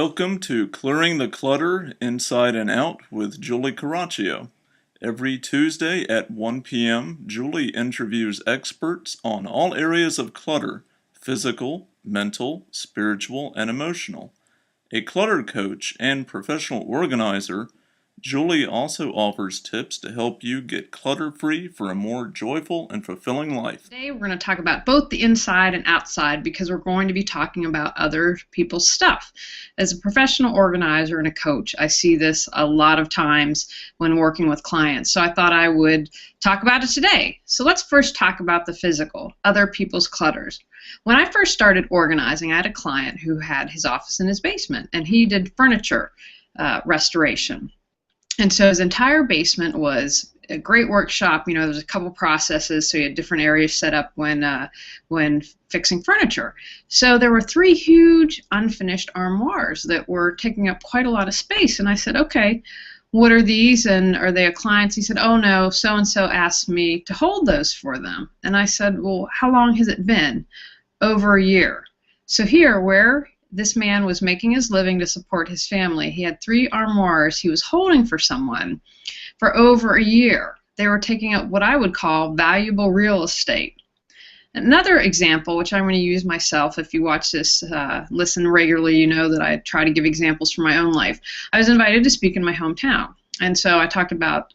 Welcome to Clearing the Clutter Inside and Out with Julie Coraccio. Every Tuesday at 1 p.m., Julie interviews experts on all areas of clutter: physical, mental, spiritual, and emotional. A clutter coach and professional organizer, Julie also offers tips to help you get clutter-free for a more joyful and fulfilling life. Today we're going to talk about both the inside and outside because we're going to be talking about other people's stuff. As a professional organizer and a coach, I see this a lot of times when working with clients. So I thought I would talk about it today. So let's first talk about the physical, other people's clutters. When I first started organizing, I had a client who had his office in his basement, and he did furniture restoration. And so his entire basement was a great workshop. You know, there's a couple processes, so you had different areas set up when fixing furniture. So there were 3 huge unfinished armoires that were taking up quite a lot of space. And I said, okay, what are these, and are they a client's? He said, oh no, so-and-so asked me to hold those for them. And I said, well, how long has it been? Over a year. So here, where this man was making his living to support his family, he had 3 armoires he was holding for someone for over a year. They were taking up what I would call valuable real estate. Another example, which I'm going to use myself, if you watch this, listen regularly, you know that I try to give examples from my own life. I was invited to speak in my hometown, and so I talked about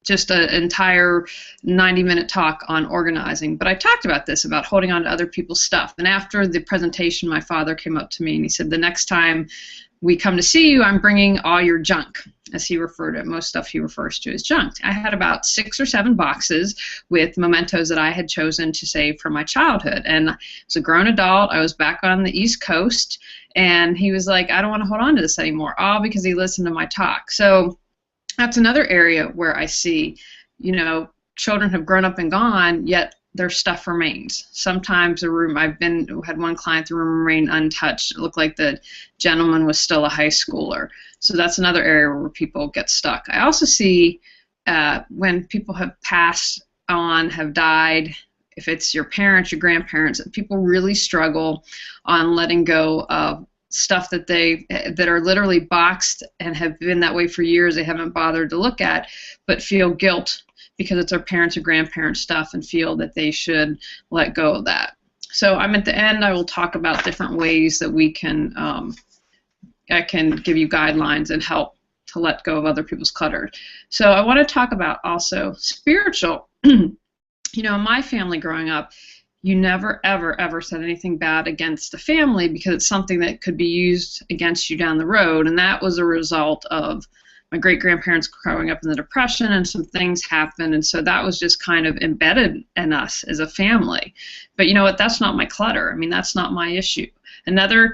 just an entire 90-minute talk on organizing. But I talked about this, about holding on to other people's stuff. And after the presentation, my father came up to me and he said, the next time we come to see you, I'm bringing all your junk, as he referred to it. Most stuff he refers to as junk. I had about 6 or 7 boxes with mementos that I had chosen to save from my childhood. And as a grown adult, I was back on the East Coast, and he was like, I don't want to hold on to this anymore, all because he listened to my talk. So that's another area where I see, you know, children have grown up and gone, yet their stuff remains. Sometimes the room, had one client, the room remained untouched. It looked like the gentleman was still a high schooler. So that's another area where people get stuck. I also see when people have passed on, have died, if it's your parents, your grandparents, people really struggle on letting go of stuff that are literally boxed and have been that way for years. They haven't bothered to look at, but feel guilt because it's their parents or grandparents' stuff and feel that they should let go of that. So I'm at the end. I will talk about different ways that we can, I can give you guidelines and help to let go of other people's clutter. So I want to talk about also spiritual. You know, in my family growing up, you never, ever, ever said anything bad against the family because it's something that could be used against you down the road. And that was a result of my great-grandparents growing up in the Depression, and some things happened. And so that was just kind of embedded in us as a family. But you know what? That's not my clutter. I mean, that's not my issue. Another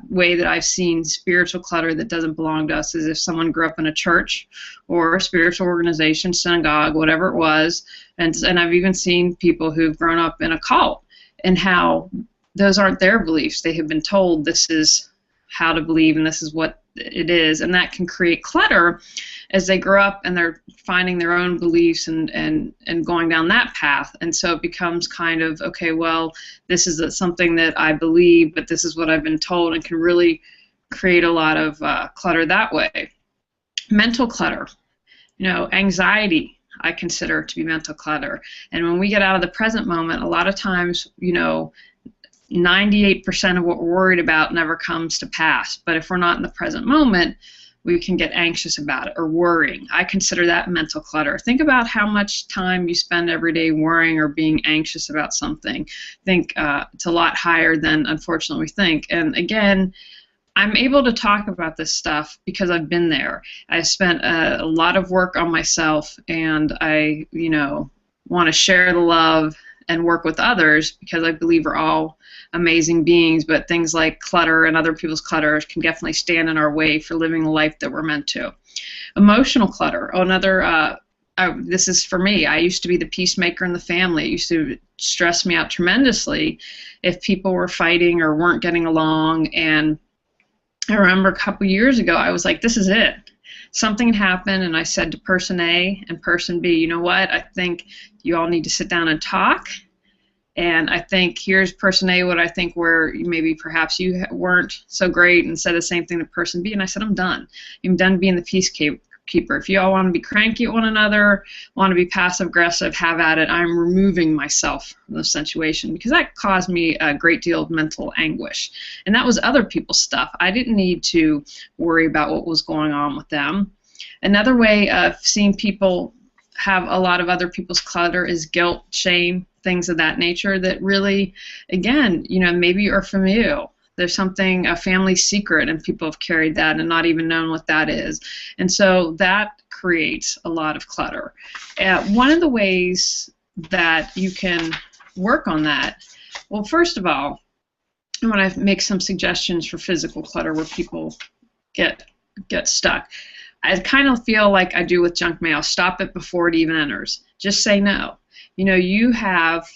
way that I've seen spiritual clutter that doesn't belong to us is if someone grew up in a church or a spiritual organization, synagogue, whatever it was, and I've even seen people who've grown up in a cult and how those aren't their beliefs. They have been told this is how to believe and this is what it is, and that can create clutter as they grow up and they're finding their own beliefs and going down that path. And so it becomes kind of, okay, well, this is something that I believe, but this is what I've been told, and can really create a lot of clutter that way. Mental clutter, you know, anxiety, I consider to be mental clutter. And when we get out of the present moment, a lot of times, you know, 98% of what we're worried about never comes to pass. But if we're not in the present moment, we can get anxious about it or worrying. I consider that mental clutter. Think about how much time you spend every day worrying or being anxious about something. Think it's a lot higher than, unfortunately, we think. And again, I'm able to talk about this stuff because I've been there. I spent a lot of work on myself, and I, you know, want to share the love and work with others because I believe we're all amazing beings, but things like clutter and other people's clutter can definitely stand in our way for living the life that we're meant to. Emotional clutter, this is for me. I used to be the peacemaker in the family. It used to stress me out tremendously if people were fighting or weren't getting along. And I remember a couple years ago, I was like, this is it. Something happened, and I said to person A and person B, you know what, I think you all need to sit down and talk And I think here's person A, what I think where maybe perhaps you weren't so great, and said the same thing to person B. And I said, I'm done. I'm done being the peacekeeper. If you all want to be cranky at one another, want to be passive aggressive, have at it. I'm removing myself from the situation, because that caused me a great deal of mental anguish. And that was other people's stuff. I didn't need to worry about what was going on with them. Another way of seeing people have a lot of other people's clutter is guilt, shame, things of that nature that really, again, maybe are familial. There's something, a family secret, and people have carried that and not even known what that is. And so that creates a lot of clutter. One of the ways that you can work on that, well, first of all, I want to make some suggestions for physical clutter where people get stuck. I kind of feel like I do with junk mail. Stop it before it even enters. Just say no. You have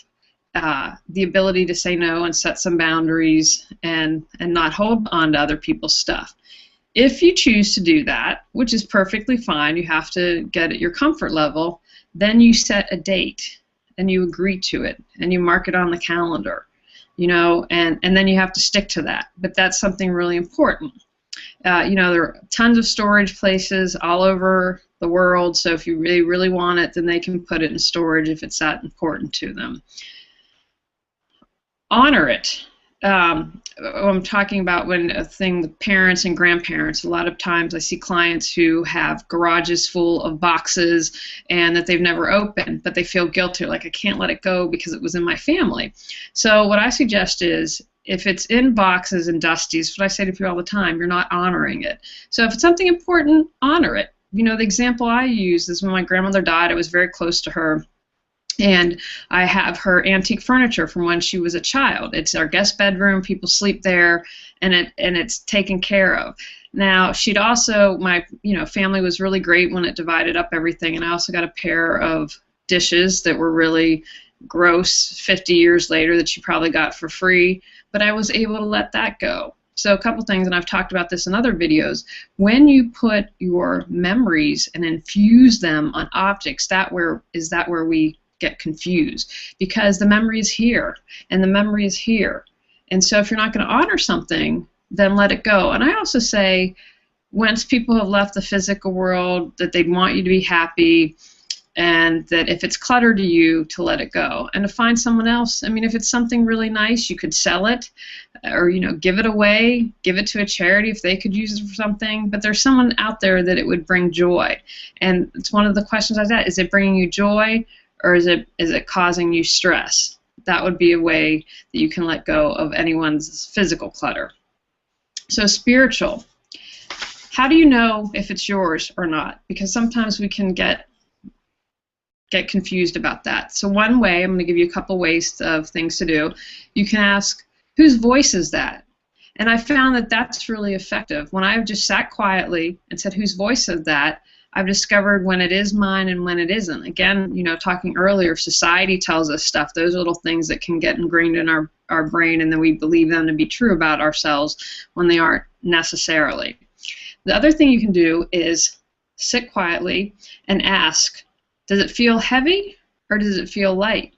the ability to say no and set some boundaries and not hold on to other people's stuff. If you choose to do that, which is perfectly fine, you have to get at your comfort level, then you set a date and you agree to it and you mark it on the calendar, and then you have to stick to that. But that's something really important. There are tons of storage places all over the world, so if you really, really want it, then they can put it in storage if it's that important to them. Honor it. I'm talking about when a thing with parents and grandparents. A lot of times I see clients who have garages full of boxes and that they've never opened, but they feel guilty, like I can't let it go because it was in my family. So what I suggest is, if it's in boxes and dusties, what I say to people all the time, you're not honoring it. So if it's something important, honor it. The example I use is when my grandmother died, I was very close to her. And I have her antique furniture from when she was a child. It's our guest bedroom. People sleep there, and it's taken care of. Now, she'd also, my family was really great when it divided up everything, and I also got a pair of dishes that were really gross 50 years later that she probably got for free, but I was able to let that go. So a couple things, and I've talked about this in other videos, when you put your memories and infuse them on objects, that where we get confused, because the memory is here and the memory is here. And so if you're not going to honor something, then let it go. And I also say, once people have left the physical world, that they want you to be happy, and that if it's clutter to you, to let it go and to find someone else. I mean, if it's something really nice, you could sell it, or give it away, give it to a charity if they could use it for something. But there's someone out there that it would bring joy, and it's one of the questions I ask: is it bringing you joy, or is it causing you stress? That would be a way that you can let go of anyone's physical clutter. So spiritual. How do you know if it's yours or not? Because sometimes we can get confused about that. So one way, I'm going to give you a couple ways of things to do. You can ask, whose voice is that? And I found that that's really effective. When I've just sat quietly and said, whose voice is that? I've discovered when it is mine and when it isn't. Again, talking earlier, society tells us stuff. Those little things that can get ingrained in our brain, and then we believe them to be true about ourselves when they aren't necessarily. The other thing you can do is sit quietly and ask, does it feel heavy or does it feel light?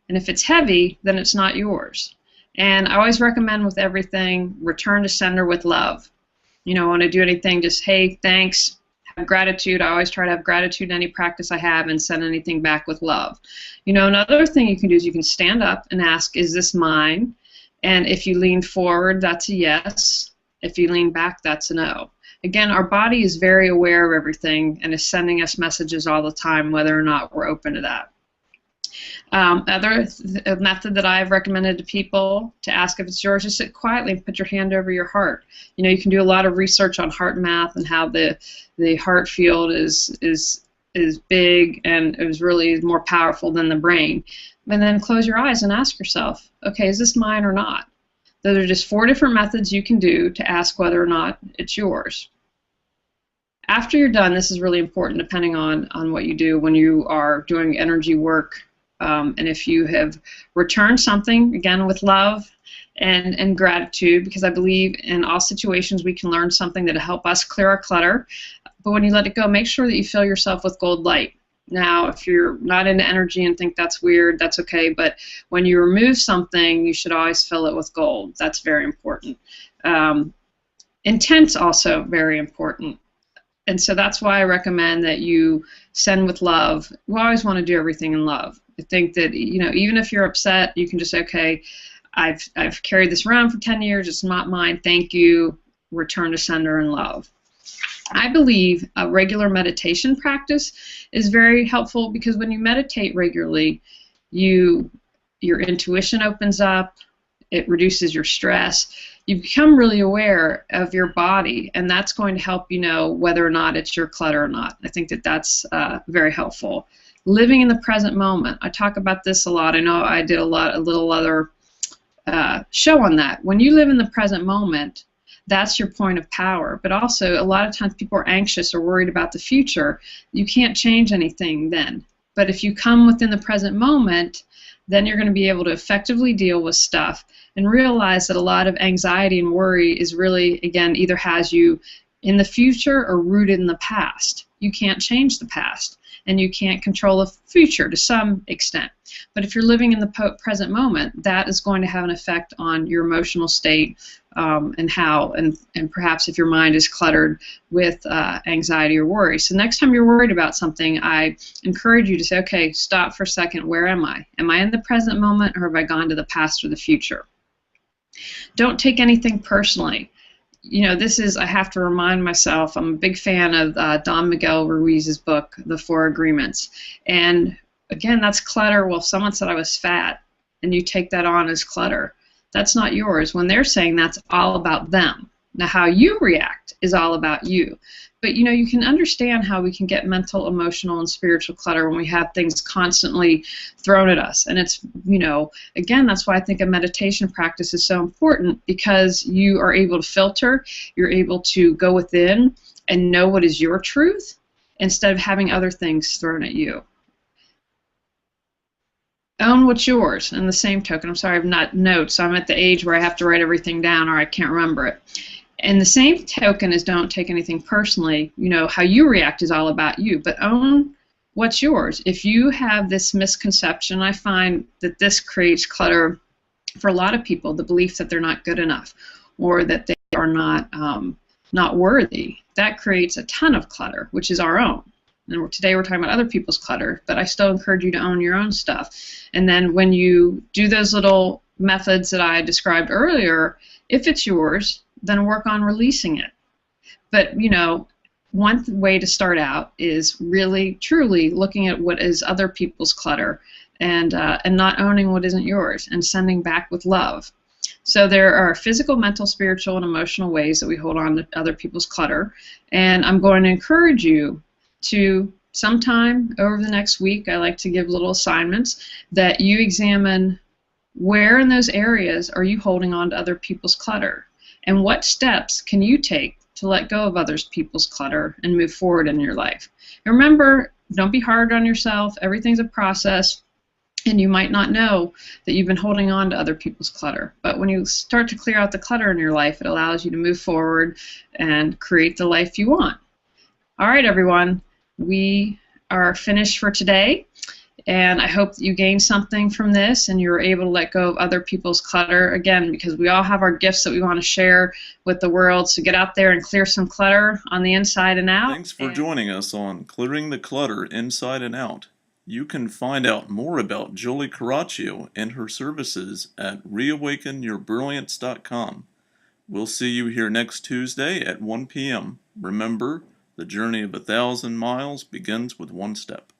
And if it's heavy, then it's not yours. And I always recommend with everything, return to sender with love. When I do anything, just, hey, thanks. Gratitude. I always try to have gratitude in any practice I have and send anything back with love. Another thing you can do is you can stand up and ask, is this mine? And if you lean forward, that's a yes. If you lean back, that's a no. Again, our body is very aware of everything and is sending us messages all the time, whether or not we're open to that. A method that I've recommended to people to ask if it's yours is sit quietly and put your hand over your heart. You can do a lot of research on heart math and how the heart field is big and is really more powerful than the brain. And then close your eyes and ask yourself, okay, is this mine or not? Those are just 4 different methods you can do to ask whether or not it's yours. After you're done, this is really important depending on what you do when you are doing energy work. And if you have returned something, again, with love and gratitude, because I believe in all situations we can learn something that'll help us clear our clutter. But when you let it go, make sure that you fill yourself with gold light. Now, if you're not into energy and think that's weird, that's okay. But when you remove something, you should always fill it with gold. That's very important. Intent's also very important. And so that's why I recommend that you send with love. We always want to do everything in love. I think that, even if you're upset, you can just say, okay, I've carried this around for 10 years. It's not mine. Thank you. Return to sender in love. I believe a regular meditation practice is very helpful because when you meditate regularly, your intuition opens up, it reduces your stress. You become really aware of your body, and that's going to help you know whether or not it's your clutter or not. I think that that's very helpful. Living in the present moment. I talk about this a lot. I know I did a little other show on that. When you live in the present moment, that's your point of power. But also, a lot of times people are anxious or worried about the future. You can't change anything then. But if you come within the present moment, then you're going to be able to effectively deal with stuff and realize that a lot of anxiety and worry is really, again, either has you in the future or rooted in the past. You can't change the past, and you can't control the future to some extent. But if you're living in the present moment, that is going to have an effect on your emotional state and perhaps if your mind is cluttered with anxiety or worry. So next time you're worried about something, I encourage you to say, okay, stop for a second. Where am I? Am I in the present moment, or have I gone to the past or the future? Don't take anything personally. I have to remind myself, I'm a big fan of Don Miguel Ruiz's book, The Four Agreements. And again, that's clutter. Well, if someone said I was fat, and you take that on as clutter, that's not yours. When they're saying that's all about them. Now, how you react is all about you. But, you can understand how we can get mental, emotional, and spiritual clutter when we have things constantly thrown at us. And it's, again, that's why I think a meditation practice is so important, because you are able to filter, you're able to go within and know what is your truth instead of having other things thrown at you. Own what's yours. In the same token, I'm sorry, I have not notes. I'm at the age where I have to write everything down or I can't remember it. And the same token is don't take anything personally. How you react is all about you, but own what's yours. If you have this misconception, I find that this creates clutter for a lot of people, the belief that they're not good enough or that they are not worthy. That creates a ton of clutter, which is our own. And today we're talking about other people's clutter, but I still encourage you to own your own stuff. And then when you do those little methods that I described earlier, if it's yours, then work on releasing it. But, one way to start out is really, truly looking at what is other people's clutter and not owning what isn't yours and sending back with love. So there are physical, mental, spiritual, and emotional ways that we hold on to other people's clutter. And I'm going to encourage you to sometime over the next week, I like to give little assignments that you examine where in those areas are you holding on to other people's clutter, and what steps can you take to let go of other people's clutter and move forward in your life. And remember, don't be hard on yourself. Everything's a process, and you might not know that you've been holding on to other people's clutter. But when you start to clear out the clutter in your life, it allows you to move forward and create the life you want. All right, everyone. We are finished for today, and I hope that you gained something from this and you were able to let go of other people's clutter, again, because we all have our gifts that we want to share with the world. So get out there and clear some clutter on the inside and out. Thanks for joining us on Clearing the Clutter Inside and Out. You can find out more about Julie Coraccio and her services at reawakenyourbrilliance.com. We'll see you here next Tuesday at 1 p.m. Remember, the journey of 1,000 miles begins with one step.